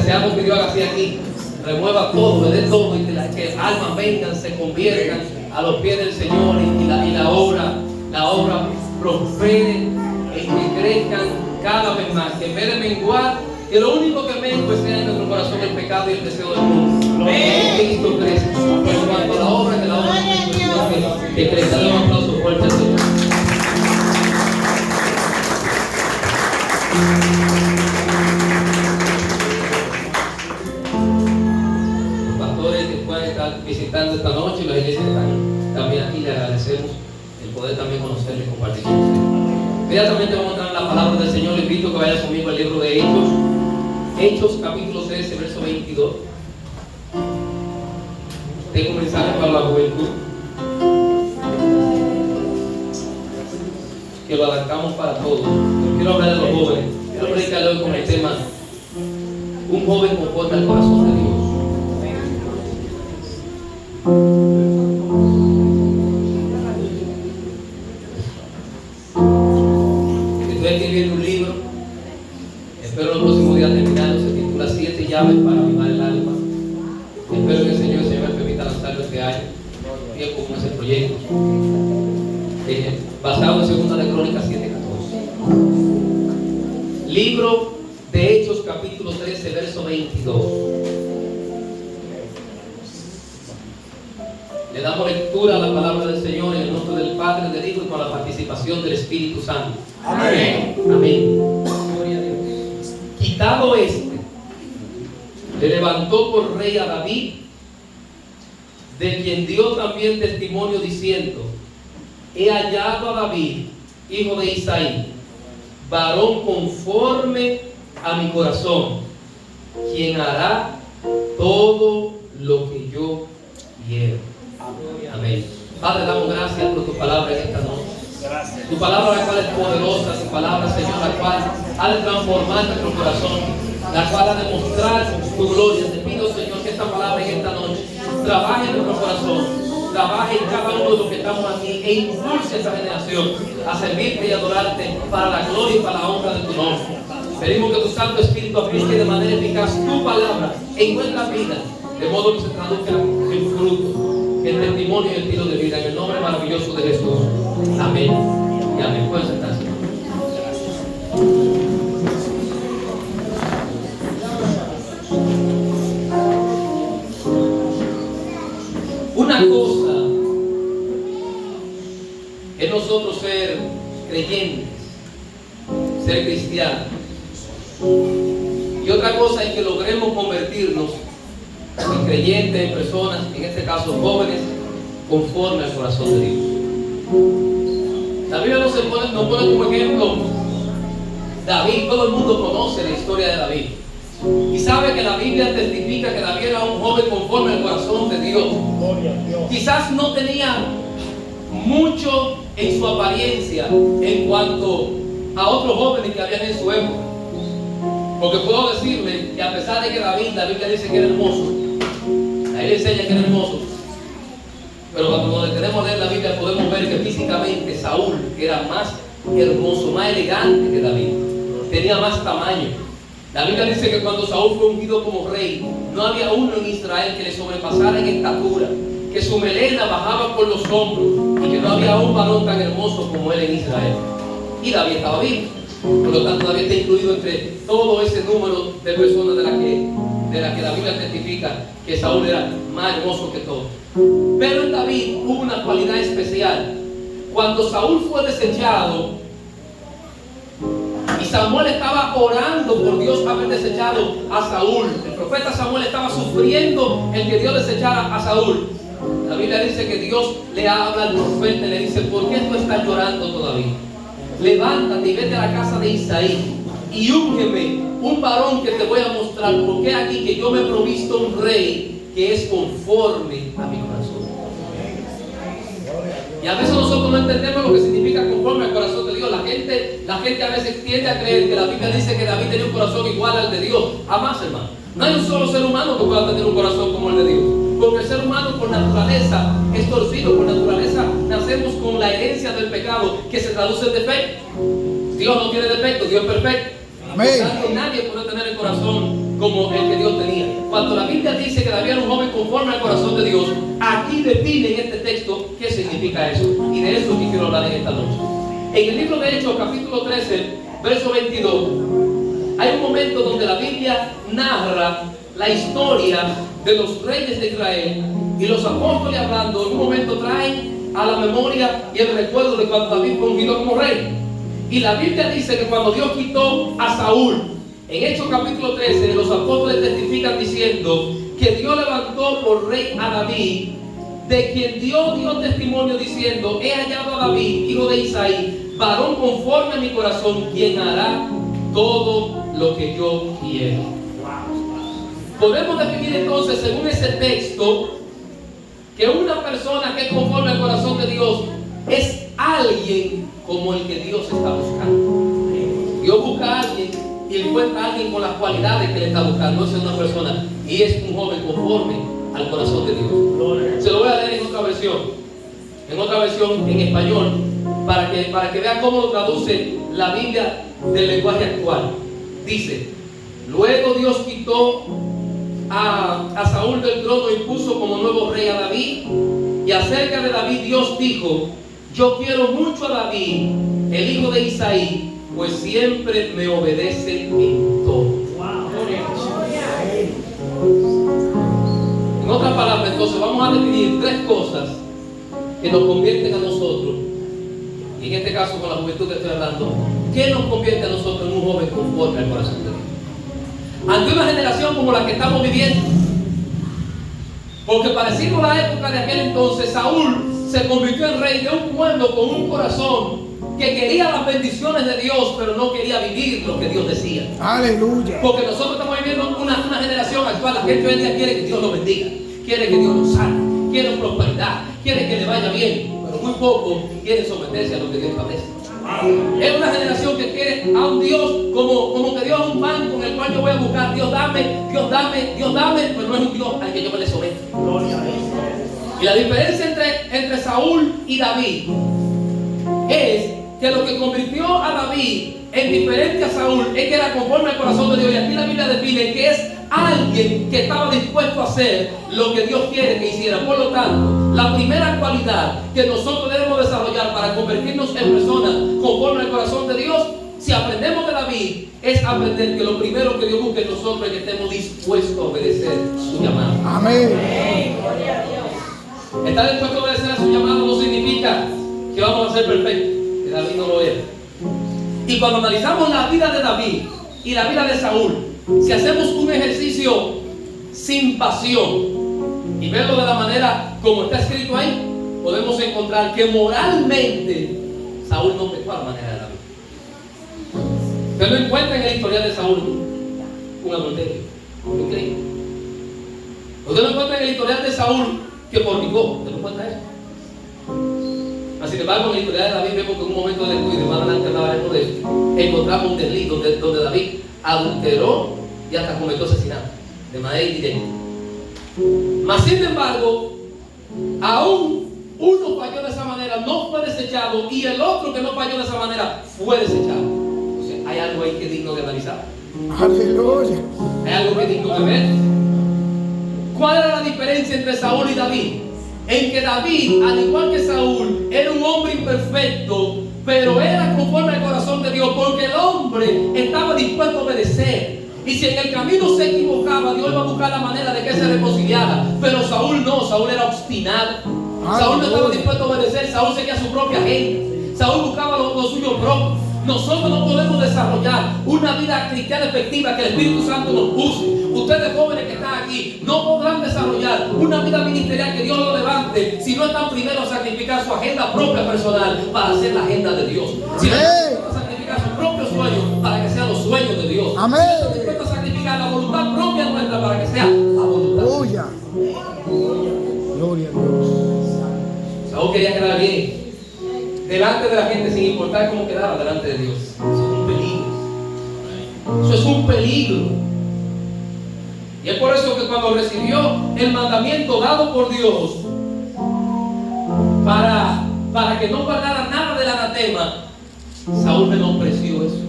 deseamos que Dios haga así aquí. Remueva todo, me dé todo y que almas vengan, se conviertan a los pies del Señor y la obra prospere, que crezcan cada vez más, que en vez de menguar, que lo único que mengue sea en nuestro corazón el pecado y el deseo del mundo. Que Cristo crezca. Por cuanto a la obra, que la obra que crezca. Dale un aplauso fuerte al Señor. Los pastores que puedan estar visitando esta noche y las iglesias que están también aquí, le agradecemos el poder también conocerle y compartir con ustedes. Inmediatamente vamos a entrar en la palabra del Señor. Le invito a que vaya conmigo al libro de Hechos. Hechos capítulo 13, verso 22. Tengo un mensaje para la juventud que lo adaptamos para todos. Pero quiero hablar de los jóvenes. Quiero predicarle hoy con el tema: un joven conforme al corazón de Dios. Estoy escribiendo un libro, espero en los próximos días terminarlo. Se titula 7 llaves para avivar el alma. Espero que el Señor me permita lanzarlo este año. Bien, como es el proyecto, basado en 2 de Crónicas 7:14. Libro de Hechos capítulo 13, verso 22. Le damos lectura a la palabra del Señor en el nombre del Padre, del Hijo y con la participación del Espíritu Santo. Amén. Amén. Gloria a Dios. Quitado este, le levantó por rey a David, de quien dio también testimonio diciendo: he hallado a David, hijo de Isaí, varón conforme a mi corazón, quien hará todo lo que yo quiero. Amén. Padre, damos gracias por tu palabra en esta noche. Gracias. Tu palabra, la cual es poderosa, tu palabra, Señor, la cual ha de transformar nuestro corazón, la cual ha de mostrar tu gloria. Te pido, Señor, que esta palabra en esta noche trabaje en nuestro corazón, trabaje en cada uno de los que estamos aquí e impulse esta generación a servirte y adorarte para la gloria y para la honra de tu nombre. Pedimos que tu Santo Espíritu aplique de manera eficaz tu palabra en nuestra vida, de modo que se traduzca en fruto, en testimonio y estilo de vida, en el nombre maravilloso de Jesús. Amén y amén. Pueden sentarse. Una cosa es nosotros ser creyentes, ser cristianos, y otra cosa es que logremos convertirnos en creyentes, en personas, en este caso jóvenes, conforme al corazón de Dios. La Biblia nos pone como ejemplo David. Todo el mundo conoce la historia de David y sabe que la Biblia testifica que David era un joven conforme al corazón de Dios. Quizás no tenía mucho en su apariencia en cuanto a otros jóvenes que habían en su época, porque puedo decirle que a pesar de que David, la Biblia dice que era hermoso, ahí le enseña que era hermoso, pero cuando nos detenemos a leer la Biblia podemos ver que físicamente Saúl era más hermoso, más elegante que David, tenía más tamaño. La Biblia dice que cuando Saúl fue ungido como rey, no había uno en Israel que le sobrepasara en estatura, que su melena bajaba por los hombros y que no había un varón tan hermoso como él en Israel. Y David estaba vivo, por lo tanto David está incluido entre todo ese número de personas de la que la Biblia testifica que Saúl era más hermoso que todos. Pero en David hubo una cualidad especial. Cuando Saúl fue desechado y Samuel estaba orando por Dios haber desechado a Saúl, el profeta Samuel estaba sufriendo el que Dios desechara a Saúl. La Biblia dice que Dios le habla al profeta y le dice: ¿por qué tú estás llorando todavía? Levántate y vete a la casa de Isaí y úngeme un varón que te voy a mostrar, porque aquí que yo me he provisto un rey que es conforme a mi corazón. Y a veces nosotros no entendemos lo que significa conforme al corazón de Dios. La gente a veces tiende a creer que la Biblia dice que David tenía un corazón igual al de Dios. Jamás, hermano. No hay un solo ser humano que pueda tener un corazón como el de Dios. Porque el ser humano por naturaleza es torcido, por naturaleza nacemos con la herencia del pecado que se traduce en defecto. Dios no tiene defecto, Dios es perfecto. Nadie puede tener el corazón como el que Dios tenía. Cuando la Biblia dice que David era un joven conforme al corazón de Dios, aquí define en este texto qué significa eso. Y de eso que quiero hablar en esta noche. En el libro de Hechos, capítulo 13, verso 22, hay un momento donde la Biblia narra la historia de los reyes de Israel, y los apóstoles hablando en un momento traen a la memoria y el recuerdo de cuando David fue ungido como rey. Y la Biblia dice que cuando Dios quitó a Saúl, en Hechos capítulo 13, los apóstoles testifican diciendo que Dios levantó por rey a David, de quien Dios dio testimonio diciendo: he hallado a David, hijo de Isaí, varón conforme a mi corazón, quien hará todo lo que yo quiero. Podemos definir entonces, según ese texto, que una persona que es conforme al corazón de Dios es alguien como el que Dios está buscando. Dios busca a alguien y encuentra a alguien con las cualidades que le está buscando. Esa es una persona y es un joven conforme al corazón de Dios. Se lo voy a leer en otra versión en español, para que vean cómo lo traduce la Biblia del lenguaje actual. Dice: luego Dios quitó a Saúl del trono y puso como nuevo rey a David. Y acerca de David Dios dijo: yo quiero mucho a David, el hijo de Isaí, pues siempre me obedece en todo. En otras palabras, entonces vamos a definir tres cosas que nos convierten a nosotros, y en este caso con la juventud que estoy hablando, ¿qué nos convierte a nosotros en un joven conforme al corazón de Dios? Ante una generación como la que estamos viviendo, porque parecido a la época de aquel entonces, Saúl se convirtió en rey de un pueblo con un corazón que quería las bendiciones de Dios, pero no quería vivir lo que Dios decía. Aleluya. Porque nosotros estamos viviendo una generación actual. La gente hoy en día quiere que Dios lo bendiga, quiere que Dios lo salve, quiere prosperidad, quiere que le vaya bien, pero muy poco quiere someterse a lo que Dios establece. Es una generación que quiere a un Dios como que Dios es un banco en el cual yo voy a buscar: Dios dame, Dios dame, Dios dame, pero no es un Dios al que yo me le someto. Y la diferencia entre Saúl y David es que lo que convirtió a David en diferente a Saúl es que era conforme al corazón de Dios. Y aquí la Biblia define que es alguien que estaba dispuesto a hacer lo que Dios quiere que hiciera. Por lo tanto, la primera cualidad que nosotros debemos desarrollar para convertirnos en personas conforme al corazón de Dios, si aprendemos de David, es aprender que lo primero que Dios busca en nosotros es que estemos dispuestos a obedecer su llamado. Amén. Estar dispuesto a obedecer a su llamado no significa que vamos a ser perfectos, que David no lo era. Y cuando analizamos la vida de David y la vida de Saúl, si hacemos un ejercicio sin pasión y verlo de la manera como está escrito ahí, podemos encontrar que moralmente Saúl no pecó a la manera de David. Usted no encuentra en el historial de Saúl un adulterio, increíble. Usted no encuentra en el historial de Saúl que fornicó. ¿Usted no encuentra eso? Sin embargo, en la historia de David vemos que en un momento de descuido, y más adelante hablaremos de eso, encontramos un delito donde David adulteró y hasta cometió asesinato de manera indirecta. Mas sin embargo, aún uno falló de esa manera, no fue desechado, y el otro que no falló de esa manera fue desechado. O sea, hay algo ahí que es digno de analizar. Aleluya. Hay algo que es digno de ver. ¿Cuál era la diferencia entre Saúl y David? En que David, al igual que Saúl, era un hombre imperfecto, pero era conforme al corazón de Dios, porque el hombre estaba dispuesto a obedecer. Y si en el camino se equivocaba, Dios iba a buscar la manera de que se reconciliara. Pero Saúl no, Saúl era obstinado. Saúl no estaba dispuesto a obedecer, Saúl seguía su propia agenda. Saúl buscaba lo suyo propio. Nosotros no podemos desarrollar una vida cristiana efectiva que el Espíritu Santo nos puse. Ustedes jóvenes que están aquí no podrán desarrollar una vida ministerial que Dios lo levante si no están primero a sacrificar su agenda propia personal para hacer la agenda de Dios. Si no están a sacrificar sus propios sueños para que sean los sueños de Dios. Amén. Si no están dispuestos a sacrificar la voluntad propia nuestra para que sea la voluntad de Dios. Gloria a Dios. Saúl quería quedar bien delante de la gente sin importar cómo quedaba delante de Dios. Eso es un peligro. Eso es un peligro. Y es por eso que cuando recibió el mandamiento dado por Dios para que no guardara nada del anatema, Saúl menospreció eso.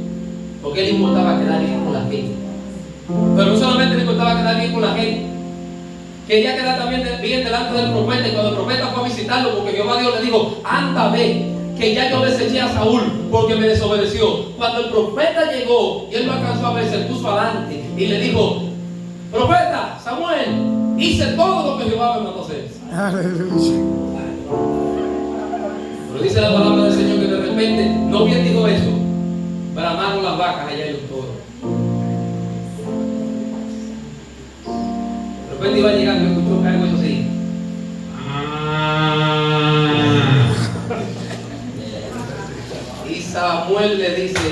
porque a él le importaba quedar bien con la gente. Pero no solamente le importaba quedar bien con la gente, quería quedar también bien delante del profeta. Y cuando el profeta fue a visitarlo, porque Jehová Dios le dijo: anda, ve, que ya yo deseché a Saúl porque me desobedeció. Cuando el profeta llegó y él lo alcanzó a ver, se puso adelante y le dijo: profeta Samuel, hice todo lo que Jehová me mandó hacer. Aleluya. Pero dice la palabra del Señor que de repente, no bien dijo eso, bramaron las vacas allá en los toros. De repente iba llegando y escuchó un cargo y eso así. Y Samuel le dice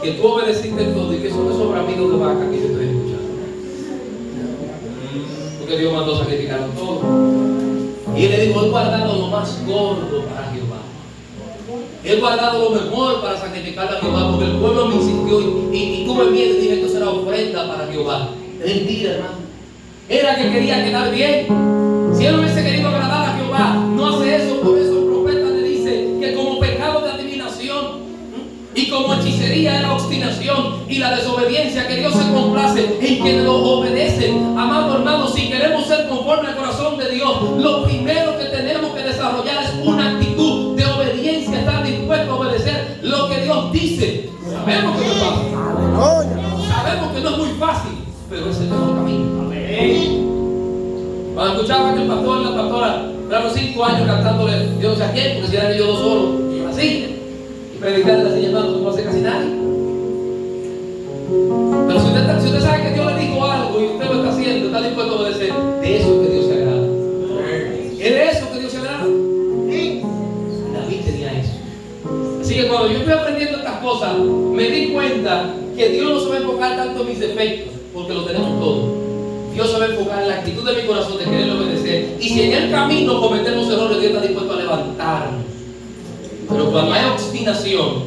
que tú obedeciste todo y que son esos bramidos de vaca que yo estoy escuchando. Porque Dios mandó sacrificarlo todo. Y él le dijo: he guardado lo más gordo para Jehová. He guardado lo mejor para sacrificarle a Jehová, porque el pueblo me insistió y tuve miedo y dije: esto será ofrenda para Jehová. Mentira, hermano. Era que quería quedar bien. Si él hubiese querido agradar a Jehová, no hace eso. Por eso el profeta le dice que como pecado de adivinación y como hechicería era obstinación y la desobediencia, que Dios se complace en quienes lo obedecen. Amado hermano, si queremos ser conforme al corazón de Dios, lo primero que tenemos que desarrollar es una actitud de obediencia, estar dispuesto a obedecer lo que Dios dice. Sabemos que no es fácil. Sabemos que no es muy fácil, pero es el mejor camino. Cuando escuchaba que el pastor y la pastora duraron 5 años cantándole yo no sé a quién, porque si eran ellos dos solos, así, y predicarle así, hermano, no hace casi nadie. Pero si usted sabe que Dios le dijo algo y usted lo está haciendo, está dispuesto a obedecer, de eso es que Dios se agrada. Es de eso que Dios se agrada. David tenía eso. Así que cuando yo estoy aprendiendo estas cosas, me di cuenta que Dios no se va a enfocar tanto en mis defectos, porque lo tenemos todo. Dios se va a enfocar en la actitud de mi corazón de querer obedecer. Y si en el camino cometemos errores, Dios está dispuesto a levantarnos. Pero cuando hay obstinación,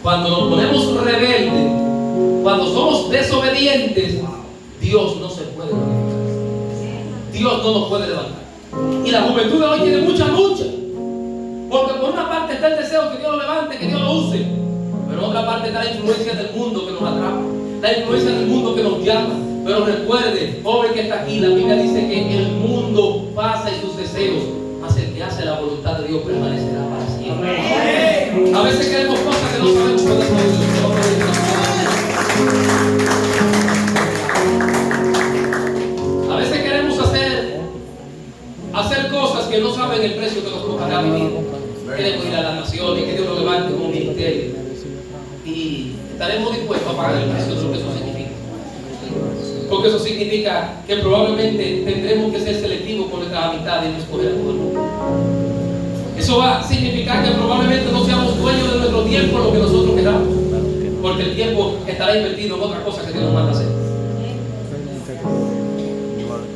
cuando nos ponemos rebeldes, cuando somos desobedientes, Dios no se puede levantar. Dios no nos puede levantar. Y la juventud de hoy tiene mucha lucha. Porque por una parte está el deseo que Dios lo levante, que Dios lo use. Pero por otra parte está la influencia del mundo que nos atrapa. La influencia del mundo que nos llama. Pero recuerde, joven que está aquí, la Biblia dice que el mundo pasa y sus deseos, mas el que hace la voluntad de Dios permanecerá para siempre. A veces queremos cosas que no sabemos que Dios. A veces queremos hacer cosas que no saben el precio que nos costará vivir. Queremos ir a las naciones, que Dios nos levante como un ministerio. Y estaremos dispuestos a pagar el precio de lo que eso significa. Porque eso significa que probablemente tendremos que ser selectivos con nuestras amistades y no escoger a todo el mundo. Eso va a significar que probablemente no seamos dueños de nuestro tiempo lo que nosotros queramos. Porque el tiempo estará invertido en otra cosa que Dios nos manda a hacer.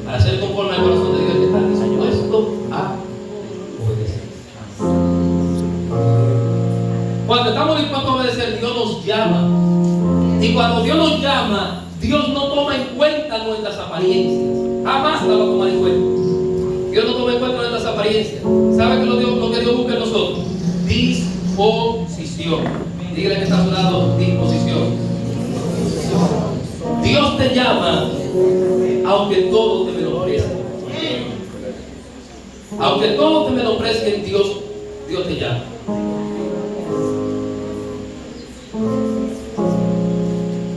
Para ser conforme al corazón de Dios, hay que estar dispuesto a obedecer. Cuando estamos dispuestos a obedecer, Dios nos llama. Y cuando Dios nos llama, Dios no toma en cuenta nuestras apariencias. Jamás la va a tomar en cuenta. Dios no toma en cuenta nuestras apariencias. ¿Sabe qué es lo que Dios busca en nosotros? Disposición. Dígale que está a su lado, disposición. Dios te llama aunque todo te menosprecie. Aunque todo te menosprecie, Dios te llama.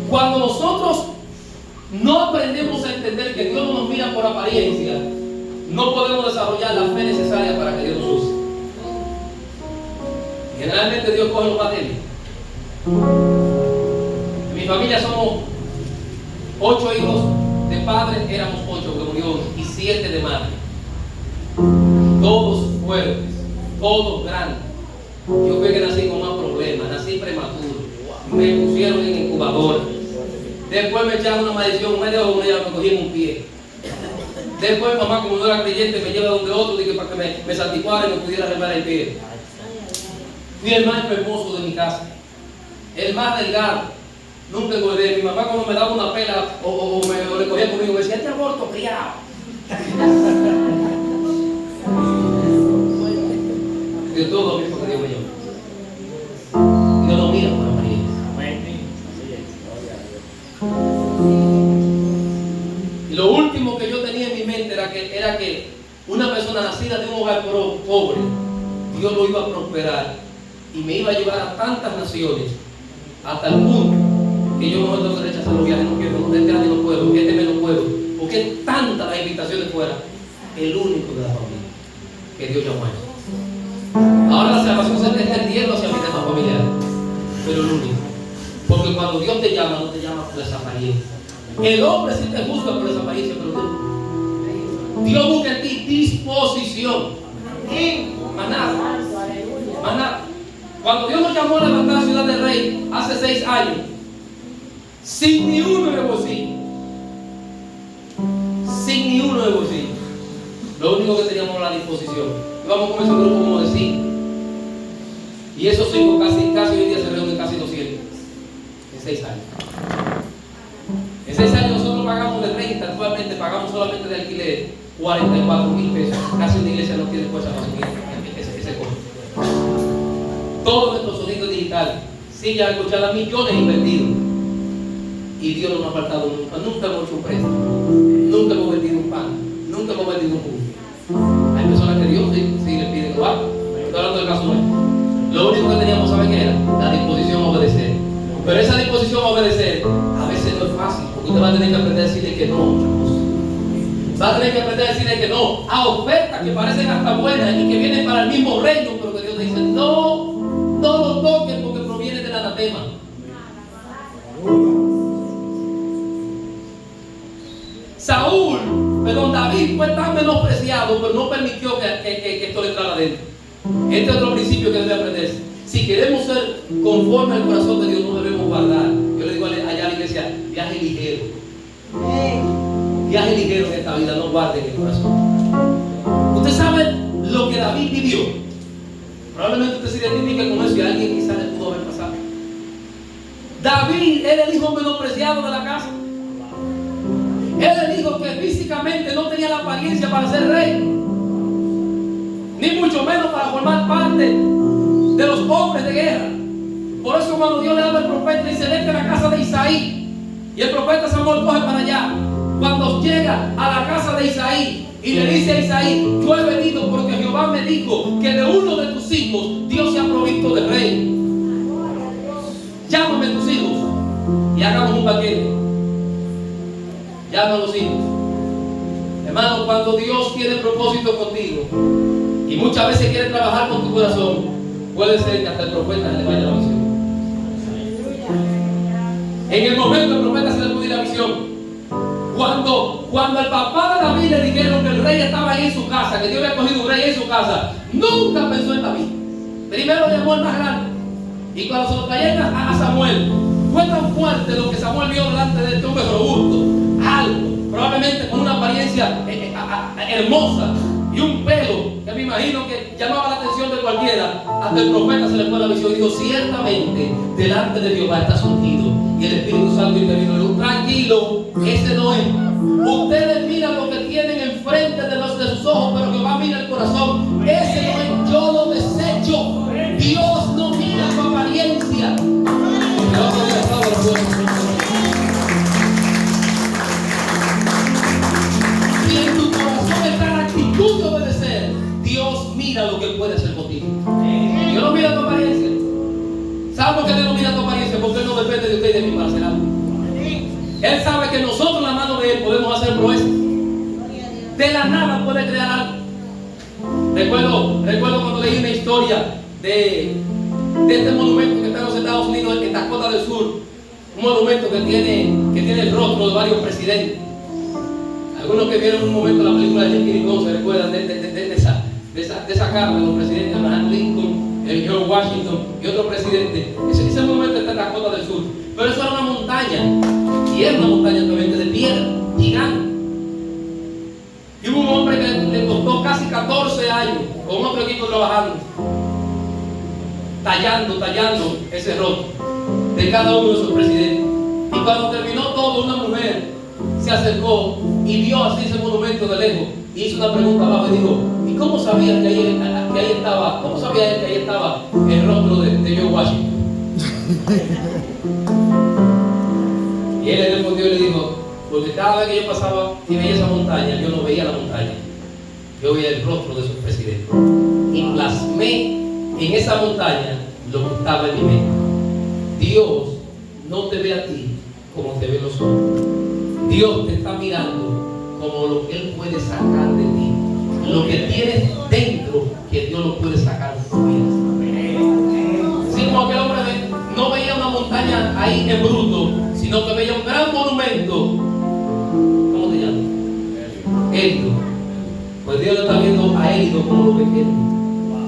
Cuando nosotros no aprendemos a entender que Dios no nos mira por apariencia, no podemos desarrollar la fe necesaria para que Dios nos use. Generalmente Dios coge los más débiles. En mi familia somos 8 hijos de padre, éramos 8 que murió y 7 de madre. Todos fuertes, todos grandes. Yo fui que nací con más problemas, nací prematuro. Me pusieron en incubadora. Después me echaron una maldición, media hora me cogí en un pie. Después mamá, como no era creyente, me lleva donde otro dije, para que me santificara y me pudiera arreglar el pie. Fui el más hermoso de mi casa, el más delgado. Nunca engordé. Mi mamá cuando me daba una pela o le cogía conmigo, me decía: este aborto criado. De todo mismo que Dios me llama. Dios no mira por apariencia. Lo último que yo tenía en mi mente era que una persona nacida de un hogar pobre, Dios lo iba a prosperar y me iba a llevar a tantas naciones, hasta el punto que yo mejor tengo que rechazar los viajes, no quiero, este año no puedo, este mes no puedo, porque es tantas las invitaciones fuera. El único de la familia que Dios llamó a eso. Ahora la salvación se está extendiendo hacia mi tema familiar, pero el único. Porque cuando Dios te llama, no te llama por esa apariencia. El hombre sí te juzga por esa apariencia, pero Dios busca en ti disposición. Más nada. Más nada. Cuando Dios nos llamó a levantar la ciudad del rey hace 6 años, sin ni uno de bolsillo. Sin ni uno de bolsillo. Lo único que teníamos era la disposición. Íbamos a comenzar un grupo como de 5. Y esos 5 casi hoy día se reúnen casi 200. En 6 años. En 6 años nosotros pagamos de renta, actualmente pagamos solamente de alquiler 44,000 pesos. Casi una iglesia no tiene fuerza para asumir ese costo. Todo nuestro sonido digital, sillas de escuchar millones invertidos. Y Dios no nos ha faltado nunca. Nunca hemos hecho un préstamo. Nunca hemos vendido un pan. Nunca hemos vendido un jugo. Hay personas que Dios sí le pide que lo haga. Estoy hablando del caso nuestro. Lo único que teníamos, ¿saben qué era? La disposición a obedecer. Pero esa disposición a obedecer a veces no es fácil, porque usted va a tener que aprender a decirle que no a muchas cosas. Va a tener que aprender a decirle que no a ofertas que parecen hasta buenas y que vienen para el mismo reino, pero que Dios te dice, no lo toques porque proviene del anatema. David fue tan menospreciado, pero no permitió que esto le entrara adentro. Este es otro principio que debe aprenderse. Si queremos ser conforme al corazón de Dios, no debemos guardar. Yo le digo allá a la iglesia, viaje ligero. Viaje ligero en esta vida, no guarde en el corazón. Usted sabe lo que David vivió. Probablemente usted se identifica con eso y a alguien quizás le pudo haber pasado. David era el hijo menospreciado de la casa. Era el hijo que físicamente no tenía la apariencia para ser rey, ni mucho menos para formar parte de los hombres de guerra. Por eso cuando Dios le habla al profeta, dice: vete a la casa de Isaí. Y el profeta Samuel coge para allá. Cuando llega a la casa de Isaí y le dice a Isaí: yo he venido porque Jehová me dijo que de uno de tus hijos Dios se ha provisto de rey. Llámame a tus hijos y hagamos un banquete. Llama a los hijos. Hermano, cuando Dios tiene propósito contigo y muchas veces quiere trabajar con tu corazón, puede ser que hasta el profeta le vaya la visión. En el momento el profeta se le pudo ir la visión. Cuando al papá de David le dijeron que el rey estaba ahí en su casa, que Dios había cogido un rey en su casa, nunca pensó en David. Primero llamó al más grande. Y cuando se lo traían a Samuel, fue tan fuerte lo que Samuel vio delante de este hombre robusto, alto, probablemente con una apariencia hermosa y un pelo que me imagino que llamaba la atención de cualquiera. Hasta el profeta se le fue la visión y dijo: ciertamente delante de Jehová está ungido. Y el Espíritu Santo intervino y dijo: tranquilo, ese no es. Ustedes miran lo que tienen enfrente de sus ojos, pero Jehová mira el corazón. Ese no es, yo lo desecho. Dios no mira tu apariencia. Si en tu corazón está la actitud de obedecer, Dios mira lo que Él puede hacer contigo. Dios no mira tu apariencia. ¿Sabe por qué Él no mira tu apariencia? Porque Él no depende de usted y de mí para hacer algo. Él sabe que nosotros, la mano de Él, podemos hacer proezas. De la nada puede crear algo. Recuerdo cuando leí una historia de este monumento que está en los Estados Unidos, en Dakota del Sur. Un monumento que tiene el rostro de varios presidentes. Algunos que vieron un momento la película de Jackie Nicholson se recuerdan de esa carta de los presidentes Abraham Lincoln, el George Washington y otro presidente. Ese monumento está en Dakota del Sur. Pero eso era una montaña. Y era una montaña actualmente de piedra, gigante. Y hubo un hombre que le costó casi 14 años con otro equipo trabajando, tallando ese rostro de cada uno de sus presidentes. Y cuando terminó todo, una mujer se acercó y vio así ese monumento de lejos y hizo una pregunta abajo y dijo: ¿y cómo sabía que ahí estaba? ¿Cómo sabía él que ahí estaba el rostro de George Washington? Y él le respondió y le dijo: porque cada vez que yo pasaba y veía esa montaña, yo no veía la montaña, yo veía el rostro de su presidente. Y plasmé en esa montaña lo que estaba en mi mente. Dios no te ve a ti como te ven los hombres. Dios te está mirando como lo que Él puede sacar de ti. Lo que tienes dentro, que Dios lo puede sacar fuera. Así como aquel hombre no veía una montaña ahí en bruto, sino que veía un gran monumento. ¿Cómo te llamas? Élito. Pues Dios lo está viendo a Élito como lo pequeño.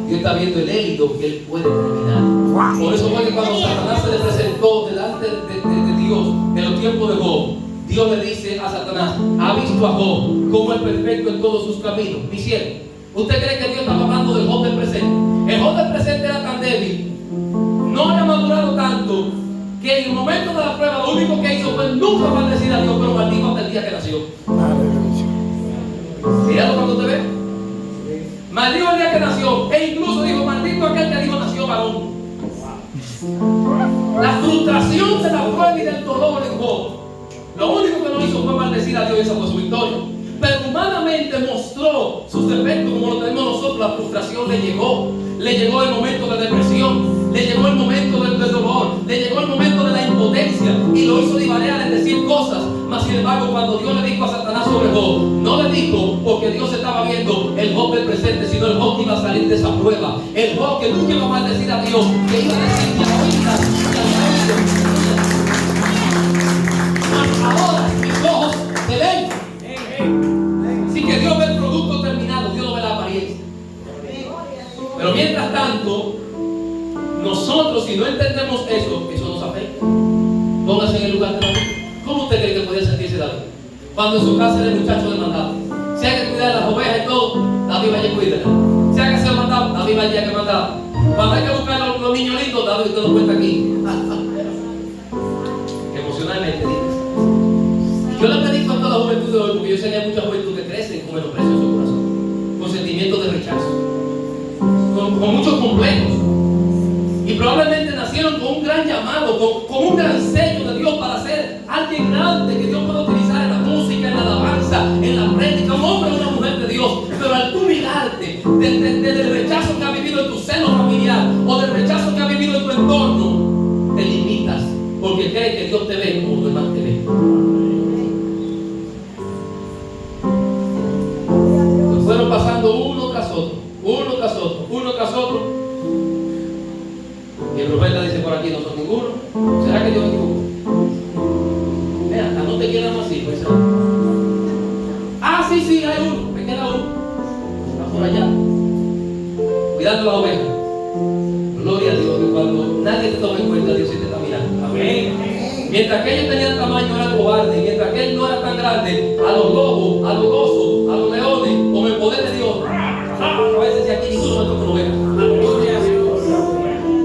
Dios está viendo el élito que Él puede terminar. Por eso fue que cuando Satanás se le presentó delante de Dios en los tiempos de Job, Dios le dice a Satanás: ¿ha visto a Job como es perfecto en todos sus caminos? Mi siervo, ¿usted cree que Dios estaba hablando del Job del presente? El Job del presente era tan débil, no había madurado tanto, que en el momento de la prueba lo único que hizo fue nunca maldecir a Dios, pero maldijo hasta el día que nació. Míralo cuando te ve. Maldijo el día que nació, e incluso dijo: maldito aquel que dijo nació varón. La frustración de la prueba y del dolor en Job, lo único que no hizo fue maldecir a Dios, y esa fue su victoria. Pero humanamente mostró sus defectos como lo tenemos nosotros. La frustración le llegó el momento de depresión, le llegó el momento del dolor, le llegó el momento de la impotencia, y lo hizo divagar en decir cosas. Mas sin embargo, cuando Dios le dijo a Satanás sobre Job, no le dijo porque Dios estaba viendo el Job del presente, sino el Job que iba a salir de esa prueba, el Job que nunca iba a maldecir a Dios, que iba a decir que ahorita, ahora mis ojos te ven. Así que Dios ve el producto terminado, Dios no ve la apariencia. Pero mientras tanto, nosotros, si no entendemos eso nos afecta. Póngase en el lugar de David. ¿Cómo usted cree que podía sentirse David? Cuando en su casa era el muchacho demandado. Si hay que cuidar de las ovejas y todo, David vaya y cuídela. Si hay que hacer mandado, David vaya que mandar. Cuando hay que buscar a los niños lindos, David usted lo cuenta aquí. Emocionalmente, dice. Yo le predico a toda la juventud de hoy, porque yo sé que hay mucha juventud que crece con menosprecio en su corazón, con sentimientos de rechazo, con muchos complejos. Y probablemente nacieron con un gran llamado, con un gran sello de Dios para ser alguien grande que Dios puede utilizar en la música, en la alabanza, en la prédica, un hombre o una mujer de Dios. Pero al tú mirarte del rechazo que ha vivido en tu seno familiar o del rechazo que ha vivido en tu entorno, te limitas porque crees que Dios te ve como los demás te ven. Pues fueron pasando uno tras otro. Y el profeta dice: por aquí no son ninguno. ¿Será que Dios me equivoco? Mira, hasta no te quedan así, pues. Sí, hay uno, me queda uno. Está por allá, cuidando la oveja. Gloria a Dios, que cuando nadie te toma en cuenta, Dios sí te está mirando. Amén. Mientras que ellos tenían tamaño, eran cobardes. Mientras que él no era tan grande, a los lobos, a los osos, a los leones, con el poder de Dios, a veces aquí ninguno me toca oveja.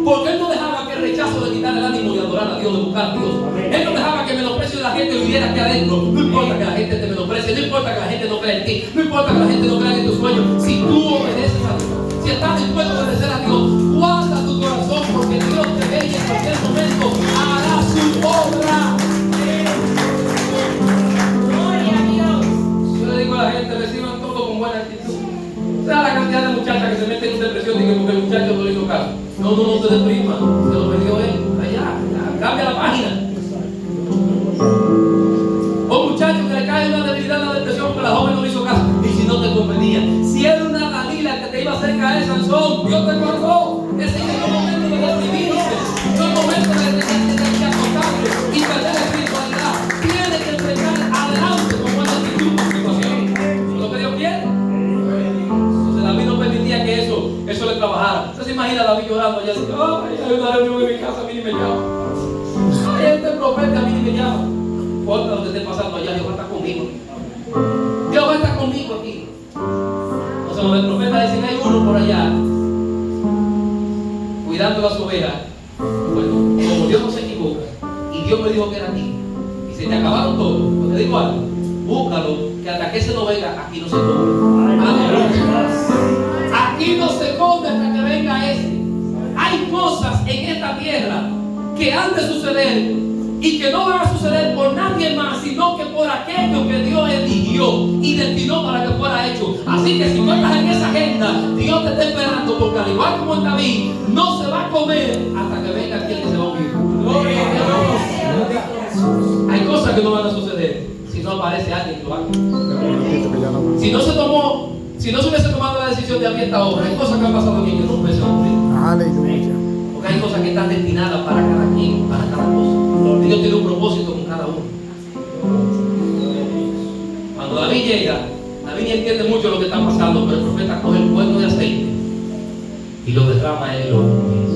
Porque él no dejaba que el rechazo de quitar el ánimo de adorar a Dios, de buscar a Dios. Él no dejaba que el menosprecio de la gente viviera aquí adentro. No importa que la gente te menosprecie, no importa que la gente no crea en ti, no importa que la gente no crea en tus sueños. Si tú obedeces a Dios, si estás dispuesto a obedecer a Dios, guarda tu corazón, porque Dios te ve y en cualquier momento hará su obra. Gloria a Dios. Yo le digo a la gente: reciban todo con buena actitud. O sea, la cantidad de muchachas que se meten en depresión y que porque el muchacho no le hizo caso. No te deprima, se lo perdió él. Allá, cambia la página. O muchachos que le cae una debilidad en la depresión porque la joven no le hizo caso. Y si no te convenía, si era una Dalila que te iba a hacer caer, Sansón, Dios te guardó. Ese es el momento de deprimirse, no es el momento de acostarse y perder la espiritualidad. Tiene que enfrentar adelante con buena actitud tu situación. ¿Es lo que Dios quiere? Entonces David no permitía que eso le trabajara. Usted se imagina a David llorando allá, dice: hay una reunión en mi casa, a mí ni me llama. Ay, este profeta a mí ni me llama. No importa lo que esté pasando allá, Dios va a estar conmigo. Dios va a estar conmigo aquí. Entonces los del profeta dicen: hay uno por allá cuidando las ovejas. Bueno, como Dios no se equivoca y Dios me dijo que era aquí y se te acabaron todos, pues te digo algo: búscalo, que hasta que ese no venga, aquí no se come. Aquí no se come hasta que venga ese. Hay cosas en esta tierra que han de suceder Y que no va a suceder por nadie más, sino que por aquello que Dios eligió y destinó para que fuera hecho. Así que si tú estás en esa agenda, Dios te está esperando, porque al igual como en David, no se va a comer hasta que venga aquel que se va a unir. ¡Gloria a Dios! Hay cosas que no van a suceder si no aparece alguien que lo haga. Si no se hubiese tomado la decisión de abrir esta obra, hay cosas que han pasado aquí que no hubiese ocurrido. Aleluya. Porque hay cosas que están destinadas para cada quien, para cada cosa. Dios tiene un propósito con cada uno. Cuando David llega, David ni entiende mucho lo que está pasando, pero el profeta coge el cuerno de aceite y lo derrama en los pies.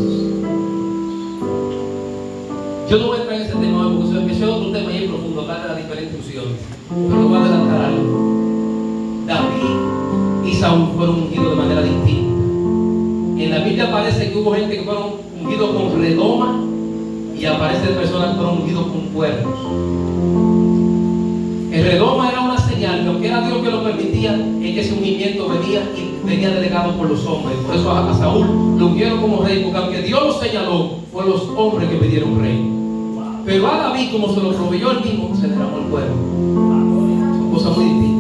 Yo no voy a entrar en ese tema hoy porque eso es otro tema y es profundo, hablar de las diferentes unciones. Pero lo voy a adelantar algo. David y Saúl fueron ungidos de manera distinta. En la Biblia aparece que hubo gente que fueron ungidos con redoma y aparecen personas que fueron ungidos con cuernos. El redoma era una señal que aunque era Dios que lo permitía, es que ese ungimiento venía delegado por los hombres. Por eso a Saúl lo ungieron como rey, porque aunque Dios lo señaló, fue los hombres que pidieron rey. Pero a David, como se lo proveyó él mismo, se le derramó el cuerno. Son cosas muy distintas.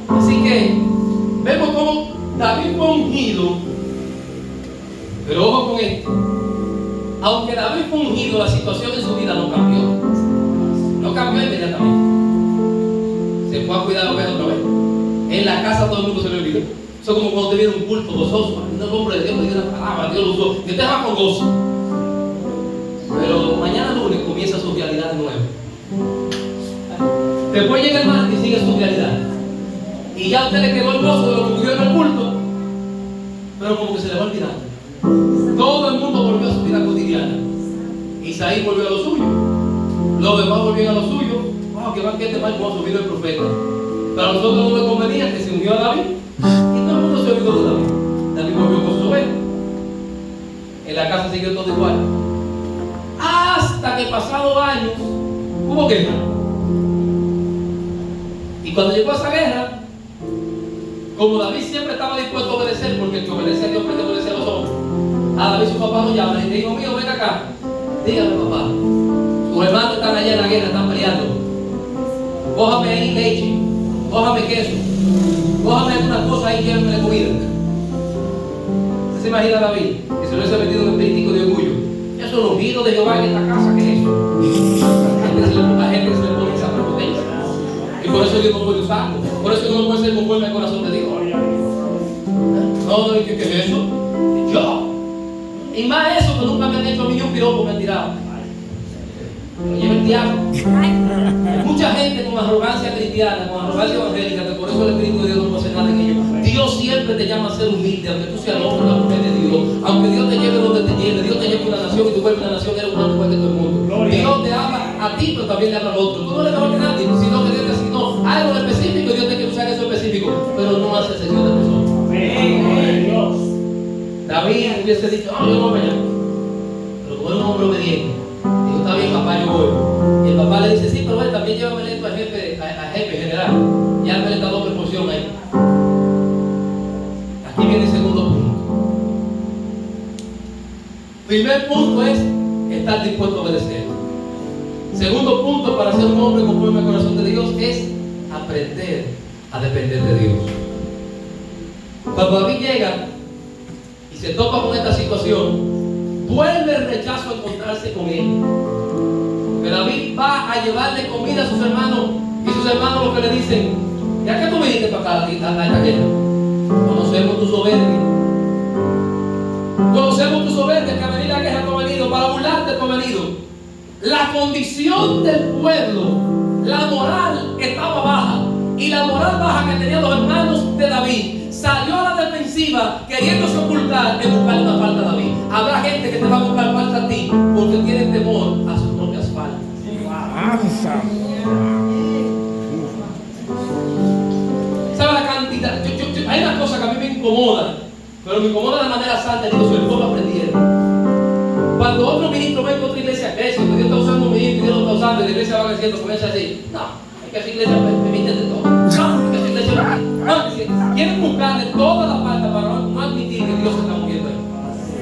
Así que vemos cómo David fue ungido, pero ojo con esto. Aunque David fue ungido, la situación en su vida no cambió. No cambió inmediatamente. Se fue a cuidar la oveja otra vez. En la casa todo el mundo se le olvidó. Eso es como cuando te viene un culto gozoso. Un hombre de Dios me dio una palabra, Dios lo usó. Dios te va con gozo. Pero mañana lunes comienza su realidad de nuevo. Después llega el martes y sigue su realidad. Y ya a usted le quedó el gozo de lo que ocurrió en el culto, pero como que se le va olvidando. Todo el mundo volvió a su vida cotidiana. Isaí volvió a lo suyo. Los demás volvieron a lo suyo. Wow, qué banquete más hermoso vino el profeta. Pero a nosotros no le convenía que se unió a David. Y todo el mundo se olvidó de David. David volvió con su oveja. En la casa siguió todo igual. Hasta que pasados años hubo guerra. Y cuando llegó a esa guerra, como David siempre estaba dispuesto a obedecer, porque el que obedece a Dios puede obedecer a los hombres, a David su papá lo llama y le dice: hijo mío, ven acá. Dígame, papá, tus hermanos están allá en la guerra, están peleando. Cójame ahí leche, cójame queso, cójame algunas cosas ahí, llévenme de comida. ¿Usted se imagina a David que se lo hubiese metido en un peitico de orgullo? Eso es lo ungido de Jehová en esta casa, ¿qué es eso? La gente se le pone esa prepotencia. Y por eso Dios no puede usarlo. Por eso no puede ser conforme al corazón de Dios. No, ¿qué es eso? Yo. Y más eso que nunca me han hecho a mí un piropo, me han tirado. Lo lleva el diablo. Hay mucha gente con arrogancia cristiana, con arrogancia evangélica, que por eso el Espíritu de Dios no puede hacer nada en ellos. Dios siempre te llama a ser humilde, aunque tú seas el hombre o la mujer de Dios. Aunque Dios te lleve donde te lleve, Dios te lleve a una nación y tú vuelves a una nación, eres un hombre igual que todo el mundo. Dios te habla a ti, pero también le habla al otro. Tú no le mejor que nadie, sino que Dios te asignó algo específico y Dios te quiere usar eso específico, pero no hace excepción de personas. David hubiese dicho: yo no voy allá. Pero como era un hombre obediente, dijo: está bien, papá, yo voy. Y el papá le dice: sí, pero él también llévame esto al jefe general. Y él le da doble porción ahí. Aquí viene el segundo punto. Primer punto es estar dispuesto a obedecer. Segundo punto para ser un hombre conforme al corazón de Dios es aprender a depender de Dios. Cuando David llega y se topa con esta situación, vuelve el rechazo a encontrarse con él. Que David va a llevarle comida a sus hermanos y sus hermanos lo que le dicen: ¿ya que tú viniste para acá a esta guerra? Conocemos tu soberbia. Conocemos tu soberbia, que a venir a la guerra tú has venido, para burlarte tú has venido. La condición del pueblo, la moral estaba baja. Y la moral baja que tenían los hermanos de David salió a la defensiva, queriéndose ocultar en buscar una falta a David. Habrá gente que te va a buscar falta a ti porque tienen temor a sus propias faltas. ¿Sabe la cantidad? Hay una cosa que a mí me incomoda, pero me incomoda de manera santa. Digo, si el pueblo aprendiera. Cuando otro ministro ve que otra iglesia crece, que Dios está usando un ministro y Dios lo está usando, y la iglesia va creciendo, comienza así: no, es que esa iglesia permite de todo. No, es que esa iglesia no. Quieren buscarle toda la falta para no admitir que Dios se está moviendo ahí.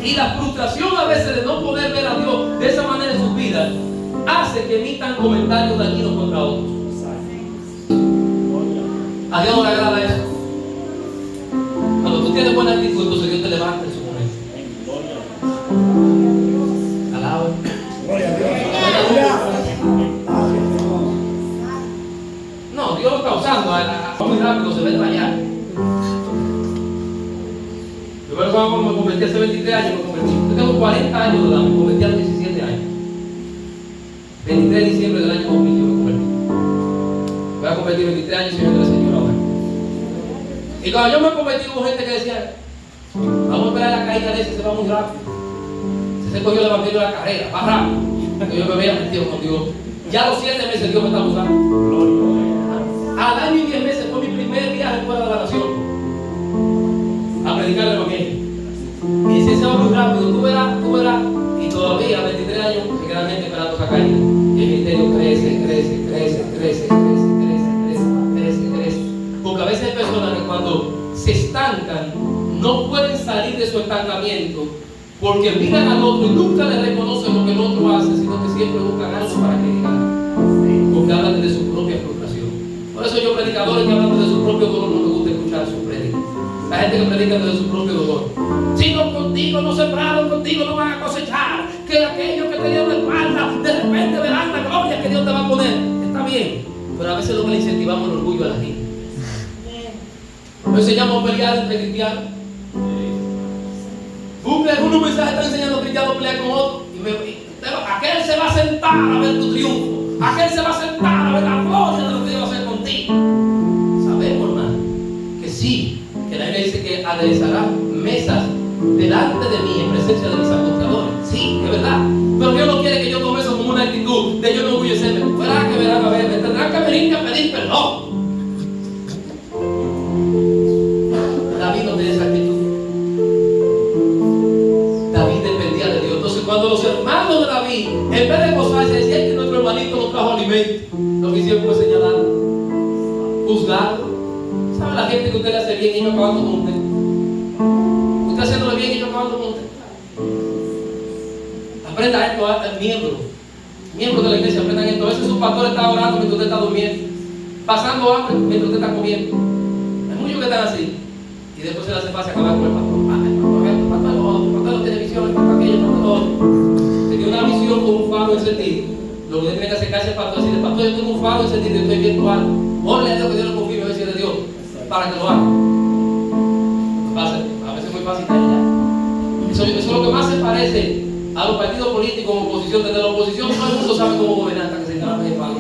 Y la frustración a veces de no poder ver a Dios de esa manera en sus vidas hace que emitan comentarios dañinos contra otros. A Dios no le agrada eso. Cuando tú tienes buena actitud, entonces Dios te levanta en su momento. Alaba. No, Dios lo está usando. Muy rápido se ve trallar. Yo cuando me convertí hace 23 años, yo tengo 40 años de edad, me convertí a los 17 años. 23 de diciembre del año 2000 yo me convertí. Voy a convertir 23 años sirviendo al Señor ahora. Y cuando yo me convertí hubo gente que decía, vamos a esperar la caída de ese, se va muy rápido. Se cogió el evangelio de la carrera, va rápido. Que yo me había metido con Dios. Ya a los 7 meses Dios me está usando. Al año y 10 meses fue mi primer viaje fuera de la nación a predicar el evangelio. Y si se va muy rápido, tú verás. Y todavía a 23 años se quedan gente esperando esa caída. Y el ministerio crece. Porque a veces hay personas que cuando se estancan no pueden salir de su estancamiento porque miran al otro y nunca le reconocen lo que el otro hace, sino que siempre buscan algo para criticar, porque hablan de su propia frustración. Por eso yo, predicadores que hablan de su propio dolor, no me gusta escuchar sus prédicas. La gente que predica de su propio dolor. Si no contigo no sembraron, contigo no van a cosechar. Que aquellos que te dieron la espalda, de repente verán la gloria que Dios te va a poner. Está bien, pero a veces lo que le incentivamos el orgullo a la gente. Nos enseñamos a pelear entre cristianos. Unos mensajes están enseñando a cristianos a pelear con otros. Aquel se va a sentar a ver tu triunfo. Aquel se va a sentar a ver la gloria de lo que Dios va a hacer contigo. Sabemos, hermano, que sí, que la Biblia dice que aderezará mesas delante de mí en presencia de mis angustiadores. Sí, es verdad. Pero Dios no quiere que yo tome eso como una actitud de yo no orgullecerme. Verán que verán a ver, me tendrán que venir a pedir perdón. David no tenía esa actitud. David dependía de Dios. Entonces cuando los hermanos de David, en vez de gozarse, decían que nuestro hermanito nos trajo alimento, lo que hicieron fue señalarlo, juzgarlo. ¿Sabe la gente que usted le hace bien y ellos acabando con usted? Usted haciéndole bien y ellos acabando con usted. Aprenda esto, miembros de la iglesia, aprendan esto. A veces su pastor está orando mientras usted está durmiendo, pasando hambre mientras usted está comiendo. Hay muchos que están así. Y después se le hace fácil acabar con el pastor. El pastor no tiene visión, el pastor aquello, el pastor lo otro. Se tiene una visión con un faro encendido. Lo que usted tiene que acercarse al pastor y decirle, pastor, yo tengo un faro encendido y estoy viendo algo. Órale a Dios que Dios lo confirme, a ver si es de Dios, para que lo haga. A veces es muy fácil caer ya. Eso es lo que más se parece a los partidos políticos como oposición. Desde la oposición todo el mundo sabe cómo gobernar hasta que se encarga de pago.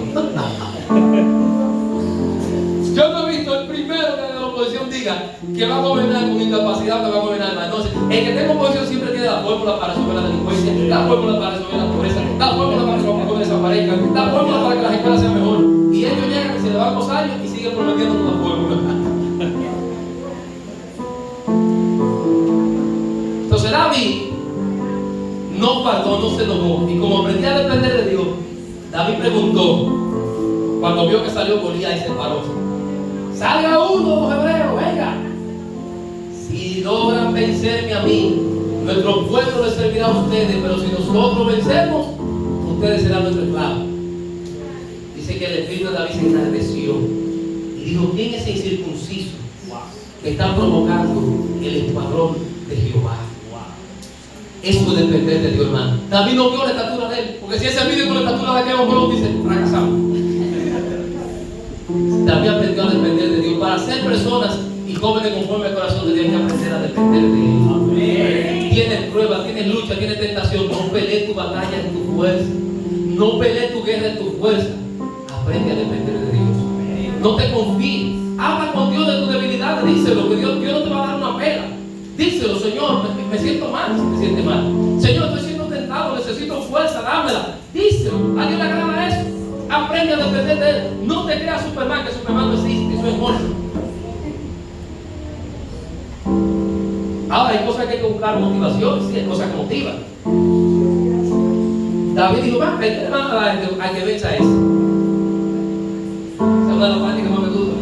Yo no he visto el primero que de la oposición diga que va a gobernar con incapacidad, que va a gobernar mal. Entonces, el que tenga oposición siempre tiene la fórmula para resolver la delincuencia, la fórmula para resolver la pobreza, la fórmula para que los jóvenes desaparezcan, la fórmula para que las escuelas sean mejor. Y ellos llegan y se le van 2 años y siguen prometiendo una fórmula. Entonces David no faltó, no se enojó. Y como aprendía a depender de Dios, David preguntó, cuando vio que salió Goliat y se paró: salga uno, los hebreos, venga. Si logran vencerme a mí, nuestro pueblo les servirá a ustedes, pero si nosotros vencemos, ustedes serán nuestros esclavos. Dice que el espíritu de David se enardeció y dijo: ¿quién es el incircunciso que está provocando el escuadrón de Jehová? Eso es depender de Dios, hermano. David no vio la estatura de él, porque si él se mide con la estatura de aquel hombre, dice: fracasado. David aprendió a depender de Dios. Para ser personas y jóvenes conforme al corazón de Dios, hay que aprender a depender de Él. Amén. Tienes pruebas, tienes lucha, tienes tentación. No pelees tu batalla en tu fuerza. No pelees tu guerra en tu fuerza. Aprende a depender de Dios. Amén. No te confíes. Habla con Dios de tu debilidad. Díselo, que Dios no te va a dar una pela. Díselo: Señor, me siento mal. Si te sientes mal, Señor, estoy siendo tentado, necesito fuerza, dámela. Díselo. ¿A Dios le agrada eso? Aprende a depender de Él. No te creas Superman, que Superman no existe, eso es monstruo. Ahora hay cosas que hay que buscar motivación, sí, hay cosas que motivan. David dijo: hay que levantar a que venza eso. Esa es una de las prácticas más me gusta.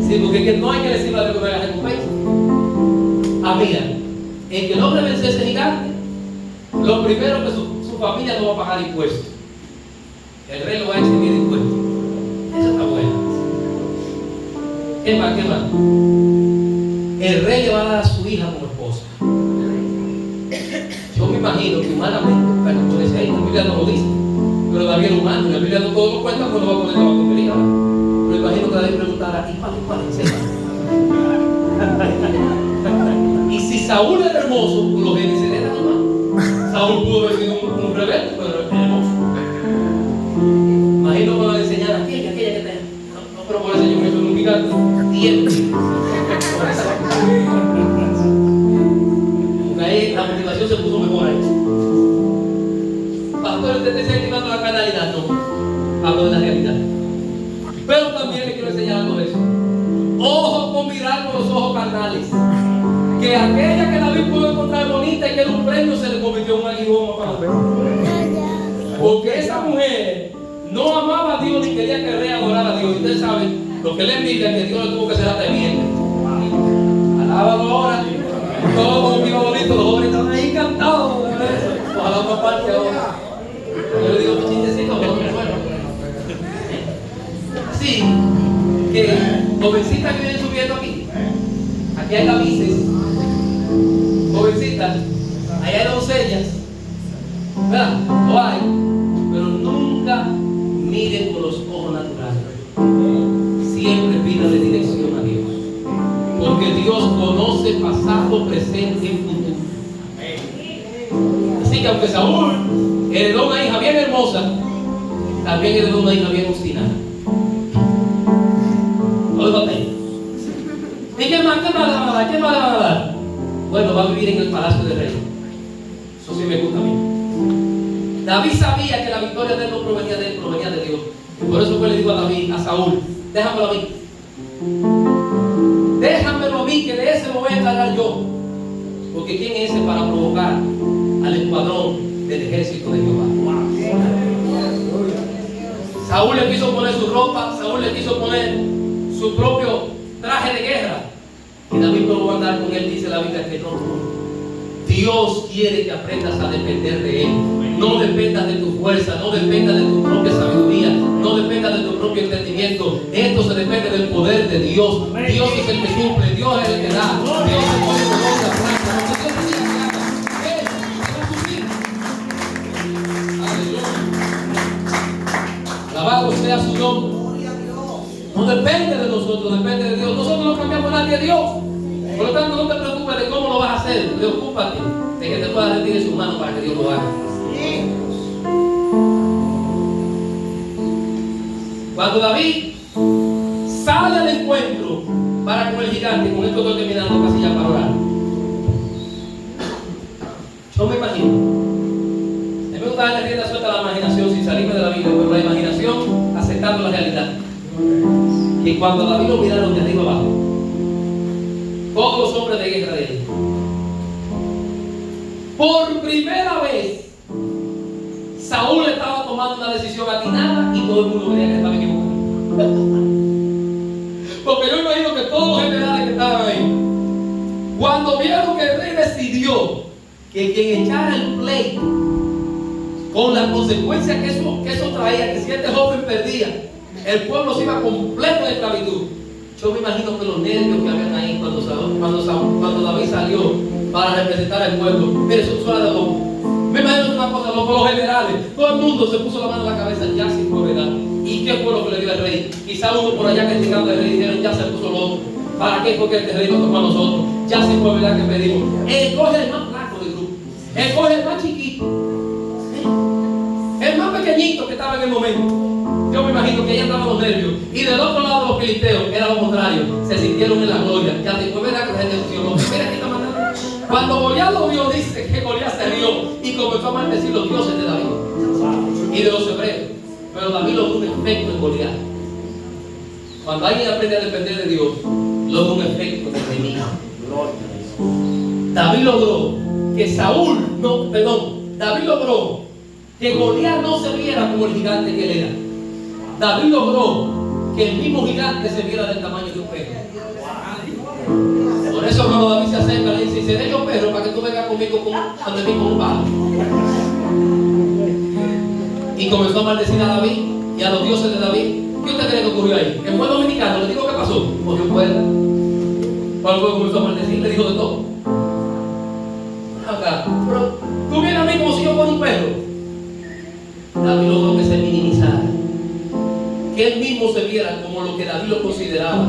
Sí, porque no hay que decirle a Dios que me haga recompensa. Ah, mira, en que el hombre vence a ese gigante, lo primero que su familia no va a pagar impuestos. El rey lo va a eximir de impuestos. Eso está bueno. ¿Qué más? ¿Qué más? El rey le va a dar a su hija como esposa. Yo me imagino que humanamente, para que tú dices, ahí la Biblia no lo dice, pero David era humano, y la Biblia no todo lo cuenta, pues no va a poner la tontería. Pero imagino que David preguntara, ¿y cuál? Y si Saúl era hermoso, pues los genes se le dan nomás. Saúl pudo haber sido un rebelde, pero era hermoso. Imagino que van a enseñar aquella que te. No, pero por eso yo me he hecho un gigante. Porque ahí la motivación se puso mejor ahí. Pastor, usted está incentivando la carnalidad, no. Hablo de la realidad. Pero también le quiero enseñar algo de eso. Ojo con mirar con los ojos carnales. Que aquella que David pudo encontrar bonita y que era un premio se le convirtió en un aguijón para la. Porque esa mujer no amaba a Dios ni quería que el rey adorara a Dios. Y ustedes saben, lo que le envidia que Dios le tuvo que hacer hasta el vientre. Alábalo ahora. Todo como mi bonito, los jóvenes estaban ahí encantados. Ojalá otra parte ahora. Yo le digo un chistecito, pero no me acuerdo. Sí, que jovencitas que vienen subiendo aquí. Aquí hay camises, jovencitas, ahí hay doncellas, ¿verdad? Lo hay, pero nunca miren con los ojos naturales. Siempre pídale dirección a Dios, porque Dios conoce pasado, presente y futuro. Así que aunque Saúl heredó una hija bien hermosa, también heredó una hija bien obstinada. ¿No lo noté? ¿Y qué más le van a dar? ¿Qué más le van a dar? Bueno, va a vivir en el palacio del rey. Eso sí me gusta a mí. David sabía que la victoria de él no provenía de él, provenía de Dios. Por eso le digo a David, a Saúl, déjamelo a mí. Déjamelo a mí, que de ese me voy a encargar yo. Porque ¿quién es ese para provocar al escuadrón del ejército de Jehová? Saúl le quiso poner su ropa, Saúl le quiso poner su propio traje de guerra. Y David probó a andar con él, dice la Biblia que no. Dios quiere que aprendas a depender de Él. No dependas de tu fuerza, no dependas de tu propia sabiduría, no dependas de tu propio entendimiento. Esto se depende del poder de Dios. Dios es el que suple, Dios es el que da. Dios es el que pone la planta. Lo que Dios diga que haga, Él va a cumplir. Aleluya. Alabado sea su nombre. No depende de nosotros, depende de Dios. Nosotros no cambiamos a nadie a Dios. Por lo tanto, no te preocupes de cómo lo vas a hacer. Preocúpate de que te pueda rendir en su mano para que Dios lo haga. Cuando David sale al encuentro para con el gigante, con esto estoy terminando casi ya para orar. Yo me imagino. A mí me gusta darle rienda suelta a la imaginación sin salirme de la Biblia, pero la imaginación aceptando la realidad. Que cuando a David lo miraron de arriba abajo, todos los hombres de guerra de él, por primera vez Saúl estaba tomando una decisión atinada y todo el mundo creía que estaba equivocado. Porque yo imagino que todos los generales que estaban ahí, cuando vieron que el rey decidió que quien echara el pleito, con las consecuencias que eso traía, que si este joven perdía, el pueblo se iba completo en esclavitud. Yo me imagino que los nervios que habían ahí cuando David salió para representar al pueblo, mire, eso suena de loco. Me imagino una cosa, los generales, todo el mundo se puso la mano en la cabeza ya sin novedad. ¿Y qué fue lo que le dio al rey? Quizá uno por allá criticando al rey dijeron, ya se puso loco. ¿Para qué? Porque este rey nos tocó a nosotros. Ya sin fue verdad que pedimos. Escoge el más flaco del grupo. Escoge el más chiquito. El más pequeñito que estaba en el momento. Yo me imagino que allá estaban los nervios. Y del otro lado los filisteos, era lo contrario. Se sintieron en la gloria. Ya después verá que la gente se mira que está matando. Cuando Goliat lo vio, dice que Goliat se rió y comenzó a maldecir los dioses de David y de los hebreos. Pero David logró un efecto en Goliat. Cuando alguien aprende a depender de Dios, logra un efecto de enemigo. David logró que David logró que Goliat no se viera como el gigante que él era. David logró que el mismo gigante se viera del tamaño de un perro. Por eso cuando David se acerca le dice, seré yo perro para que tú vengas conmigo ante mí con un palo. Y comenzó a maldecir a David y a los dioses de David. ¿Qué usted cree que ocurrió ahí? En buen dominicano le digo qué pasó. Porque puede. Cuando comenzó a maldecir le dijo de todo. Acá, pero tú vienes a mí como si yo fuera un perro. David logró que se minimizara, que él mismo se viera como lo que David lo consideraba,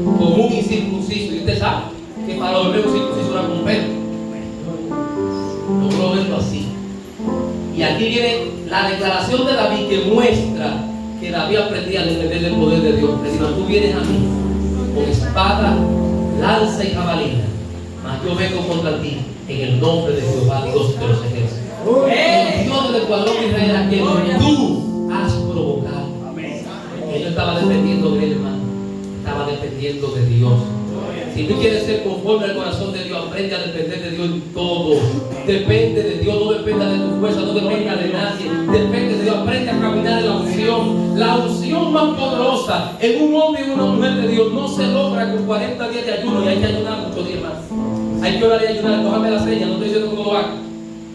como un incircunciso. Y usted sabe que para los hebreos un circunciso era como un perro. Logró verlo así. Y aquí viene la declaración de David que muestra que David aprendía a depender del poder de Dios. Le dijo, tú vienes a mí con espada, lanza y jabalina, mas yo vengo contra ti en el nombre de Jehová, Dios de los ejércitos. El Dios del cuadrón de Israel, a quien tú has provocado. Él no estaba dependiendo de él, hermano, estaba dependiendo de Dios. Si tú quieres ser conforme al corazón de Dios, aprende a depender de Dios en todo. Depende de Dios, no dependa de tu fuerza, no dependa de nadie. Depende de Dios, aprende a caminar en la unción. La unción más poderosa en un hombre y una mujer de Dios no se logra con 40 días de ayuno, y hay que ayunar muchos días más. Hay que orar y ayunar, cójame la seña, no estoy diciendo cómo lo haga.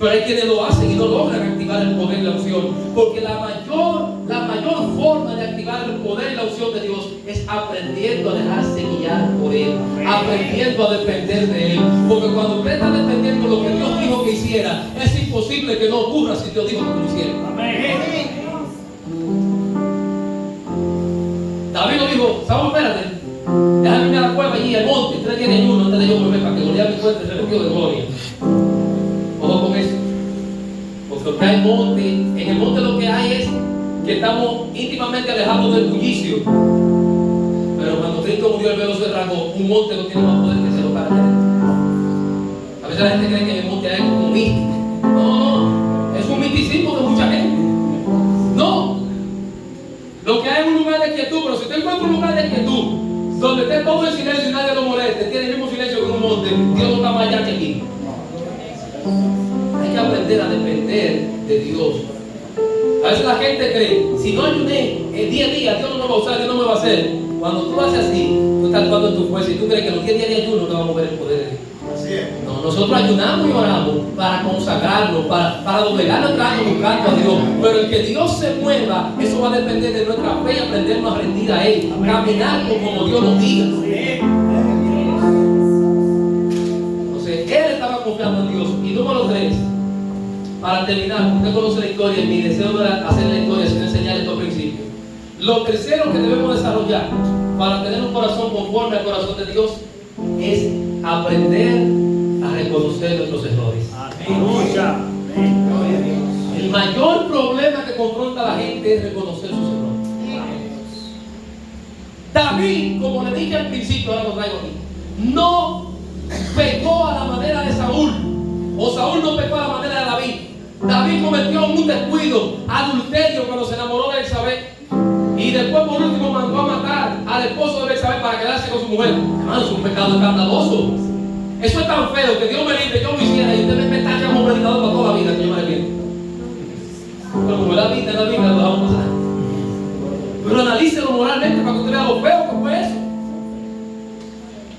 Pero hay quienes lo hacen y no logran activar el poder de la unción. Porque la mayor forma de activar el poder y la unción de Dios es aprendiendo a dejarse guiar por Él. Aprendiendo a depender de Él. Porque cuando usted está dependiendo de lo que Dios dijo que hiciera, es imposible que no ocurra si Dios dijo que lo hiciera. David lo dijo, Saúl, espérate, déjame irme a la cueva allí al monte, 3 días de ayuno antes de yo volver para que Goliat me encuentre el refugio de gloria. Ojo con eso. Porque hay monte, en el monte lo que hay es que estamos íntimamente alejados del bullicio. Pero cuando Cristo murió, el velo se rasgó. Un monte no tiene más poder que se lo para. A veces la gente cree que en el monte hay algo como místico. No, es un misticismo de mucha gente. No, lo que hay es un lugar de quietud. Pero si usted encuentra un lugar de quietud donde esté todo en silencio y nadie lo moleste, tiene el mismo silencio que un monte, Dios no está más allá que aquí. Hay que aprender a depender de Dios. A veces la gente cree, si no ayuné el día a día, Dios no me va a usar, Dios no me va a hacer. Cuando tú haces así, tú estás actuando en tu fuerza y tú crees que los 10 días de ayuno te va a mover el poder de Dios. Así es. No, nosotros ayunamos y oramos para consagrarnos, para doblegar nuestra alma buscando a Dios. Pero el que Dios se mueva, eso va a depender de nuestra fe y aprendernos a rendir a Él. Caminando como Dios nos diga. Entonces, Él estaba confiando en Dios. Y número 3. Para terminar, usted conoce la historia y mi deseo no era hacer la historia, sino enseñar estos principios. Lo tercero que debemos desarrollar para tener un corazón conforme al corazón de Dios es aprender a reconocer nuestros errores. El mayor problema que confronta a la gente es reconocer sus errores. David, como le dije al principio, ahora lo traigo aquí, no pecó a la manera de Saúl, o Saúl no pecó a la manera de David. David cometió un descuido, adulterio, cuando se enamoró de Betsabé. Y después por último mandó a matar al esposo de Betsabé para quedarse con su mujer. Hermano, es un pecado escandaloso. Eso es tan feo que Dios me libre, yo lo hiciera y usted me está como predicador para toda la vida que yo me arrepiento. Pero como la vida lo dejamos pasar. Pero analícelo moralmente para que usted vea lo feo que fue eso.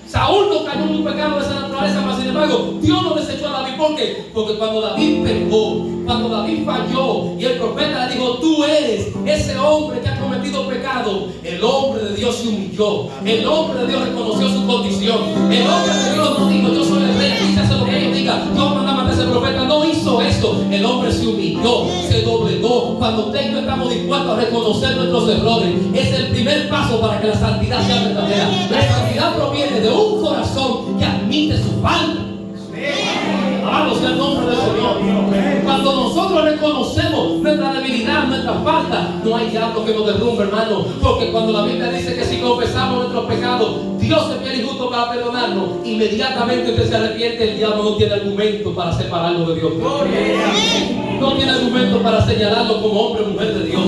Saúl no cayó en un pecado de esa naturaleza, mas sin embargo, Dios no desechó a David. ¿Por qué? Porque cuando David pecó, cuando David falló, y el profeta le dijo, tú eres ese hombre que ha cometido pecado, el hombre de Dios se humilló. El hombre de Dios reconoció su condición. El hombre de Dios no dijo, yo soy el rey, aquí se hace lo que yo diga. Dios manda a matar a ese profeta. No hizo eso. El hombre se humilló, se doblegó. Cuando usted y yo estamos dispuestos a reconocer nuestros errores, es el primer paso para que la santidad sea verdadera. La santidad proviene de un corazón que admite su falta. Alabado sea el nombre del Señor. Cuando nosotros reconocemos nuestra debilidad, nuestra falta, no hay diablo que nos derrumbe, hermano. Porque cuando la Biblia dice que si confesamos nuestros pecados, Dios es fiel y justo para perdonarnos, inmediatamente usted se arrepiente, el diablo no tiene argumento para separarlo de Dios. No tiene argumento para señalarlo como hombre o mujer de Dios.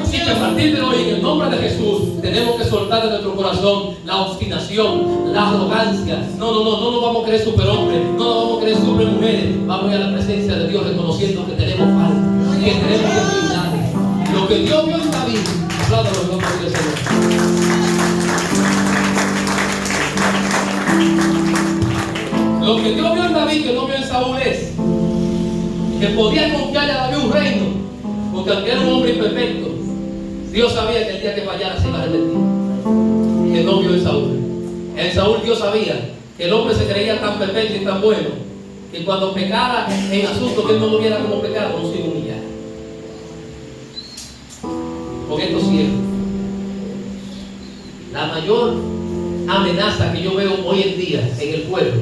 Así que a partir de hoy, en el nombre de Jesús, tenemos que soltar de nuestro corazón la obstinación, la arrogancia. No nos vamos a creer superhombres, no nos vamos a creer supermujeres. Vamos a ir a la presencia de Dios reconociendo que tenemos falta, que tenemos debilidades. Lo que Dios vio en David, apláudalo en nombre del Señor. Lo que Dios vio en David, que no vio en Saúl, es que podía confiarle a David un reino, porque aunque era un hombre imperfecto, Dios sabía que el día que fallara se iba a arrepentir. Que no vio en Saúl. En Saúl Dios sabía que el hombre se creía tan perfecto y tan bueno, que cuando pecara en asuntos que él no lo viera como pecado, no se iba a humillar. Con esto cierro. La mayor amenaza que yo veo hoy en día en el pueblo,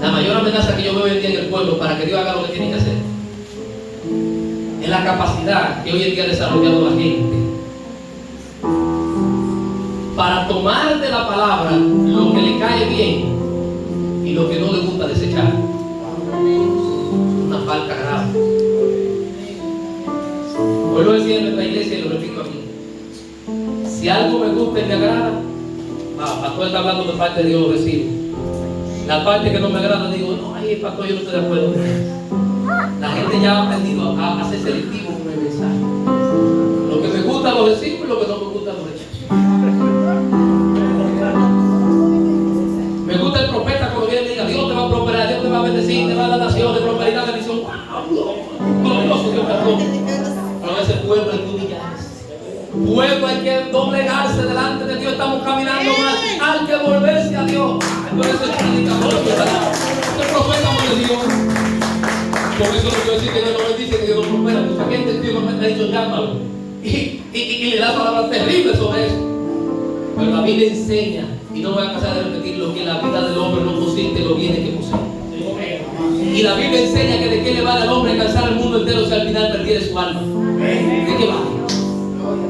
la mayor amenaza que yo veo hoy en día en el pueblo para que Dios haga lo que tiene que hacer, es la capacidad que hoy en día ha desarrollado la gente para tomar de la palabra lo que le cae bien y lo que no le gusta desechar. Una falta grave. Hoy lo decía en nuestra iglesia y lo repito aquí. Si algo me gusta y me agrada, pastor está hablando de parte de Dios, lo recibo. La parte que no me agrada, digo, no, ahí pastor, yo no estoy de acuerdo. La gente ya ha aprendido a ser selectivo con el mensaje. Lo que me gusta lo recibo y lo que no me gusta lo rechazo. Me gusta el profeta cuando viene y diga, Dios te va a prosperar, Dios te va a bendecir, te va a dar naciones, prosperidad, bendición. Glorioso Dios, perdón. Pero ese pueblo hay que humillarse. Pueblo hay que doblegarse delante de Dios. Estamos caminando mal. Hay que volverse a Dios. Por eso es predicador, ¿verdad? Este profeta no le dio. Por eso no quiero decir que Dios no bendice, que Dios no prospera. Mucha gente Dios me ha dicho llámalo. Y le da palabras terribles sobre eso. Pero la Biblia enseña, y no voy a cansar de repetirlo, que la vida del hombre no consiste en los bienes que posee. Y la Biblia enseña que de qué le vale al hombre alcanzar el mundo entero si al final perdiere su alma. ¿De qué vale?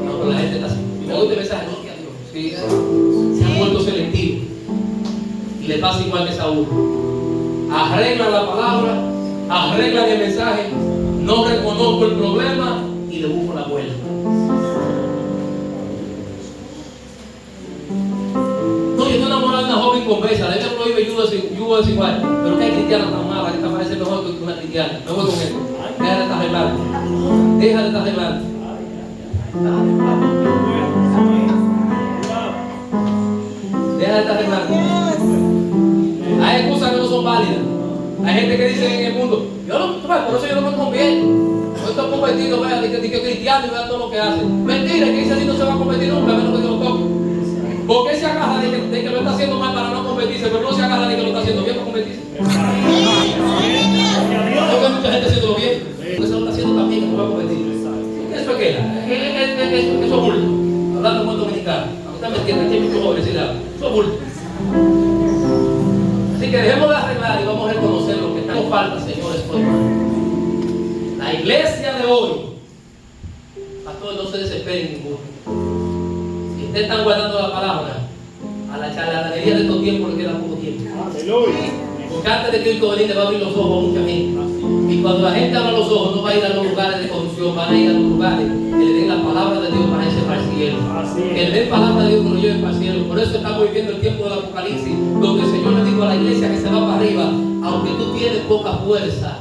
No, pero la gente está así. Y me gusta el mensaje, no que a Dios. Sí, se han vuelto selectivos. Y le pasa igual que Saúl. Arreglan la palabra, arreglan el mensaje, no reconozco el problema y le busco la vuelta. No, yo estoy enamorado de una joven conversa, la gente prohíbe yugo desigual, pero que hay cristianas tan malas que te parece mejor que una cristiana. Me voy con esto. Deja de estar arreglando. Deja de estar arreglando. Deja de estar arreglando. Hay excusas que no son válidas. Hay gente que dice en el mundo, yo no, por eso yo no me convierto. Yo estoy convertido, vea, de que cristiano y vea todo lo que hace. Mentira, que dice así no se va a convertir nunca, a menos que Dios lo toque. ¿Por qué se agarra de que lo está haciendo mal para no convertirse, pero no se agarra de que lo está haciendo bien para convertirse? Porque hay mucha gente haciendo bien, porque se lo está haciendo también que no va a convertir. Eso es que eso es bulto. Hablando en buen dominicano. Usted me entiende, que hay muchos jóvenes decir algo. Eso es bulto. Así que dejemos de arreglar y vamos a reconocer lo que nos falta, señores, por hermano. La iglesia de hoy, pastor, no se desesperen ninguno. Si ustedes están guardando la palabra, a la charlatanería de estos tiempos le queda poco tiempo. Porque antes de Cristo venir le va a abrir los ojos a mucha gente. Y cuando la gente abra los ojos, no va a ir a los lugares de corrupción, van a ir a los lugares que le den la palabra de Dios para irse para el cielo. Que le den palabra de Dios que lo lleven para el cielo. Por eso estamos viviendo el tiempo del Apocalipsis, donde el Señor le dijo a la iglesia que se va para arriba, aunque tú tienes poca fuerza,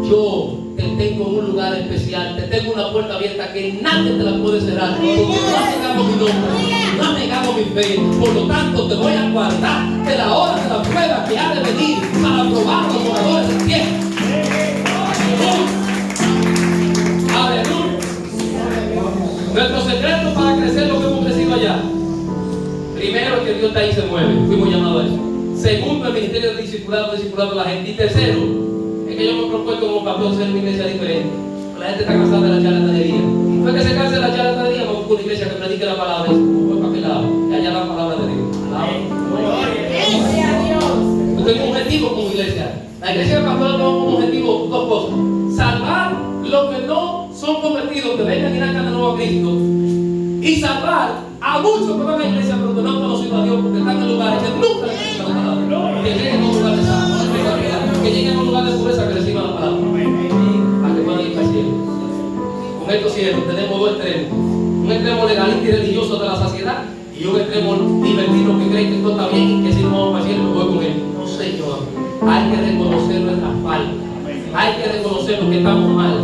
yo te tengo un lugar especial, te tengo una puerta abierta que nadie te la puede cerrar, porque no ha negado mi nombre, no ha negado mi fe. Por lo tanto te voy a guardar de la hora de la prueba que ha de venir para probar a los moradores del cielo. Aleluya. Nuestro secreto para crecer lo que hemos crecido allá, primero es que Dios está ahí y se mueve, fuimos llamados a eso. Segundo, el ministerio de discipulado a la gente. Y tercero, es que yo me he propuesto como pastor ser una iglesia diferente. La gente está cansada de la charlatanería. Después que se canse de la charlatanería, vamos a una iglesia que predique la palabra y se fue para aquel lado, que allá la palabra de Dios. Yo tengo un objetivo como iglesia. La iglesia del pastor tiene como objetivo dos cosas: salvar los que no son convertidos, que vengan y nazcan de nuevo a Cristo, y salvar a muchos que van a la iglesia pero que no han conocido a Dios porque están en lugares que nunca les han escuchado la palabra. Que lleguen a un lugar de salud, que lleguen a un lugar de pureza, que reciban la palabra, para que puedan ir para el cielo. Con estos cielos tenemos dos extremos: un extremo legalista y religioso de la saciedad, y un extremo libertino que cree que todo está bien y que si no vamos para el cielo me voy con él. No, Señor, hay que reconocer nuestras faltas, hay que reconocer lo que estamos mal.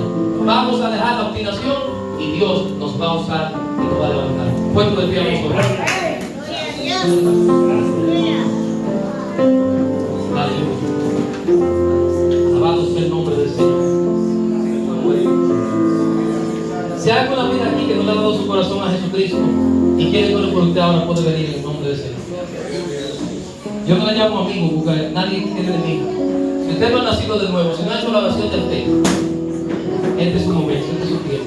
Vamos a dejar la obstinación y Dios nos va a usar y nos va a levantar. Puesto de pie, vamos a orar. corazón a Jesucristo y quiere que ore por usted, ahora puede venir en el nombre del Señor. Yo no le llamo amigo porque nadie tiene de mí. Si usted no ha nacido de nuevo, si no ha hecho la oración del fe, este es su momento, este es su tiempo.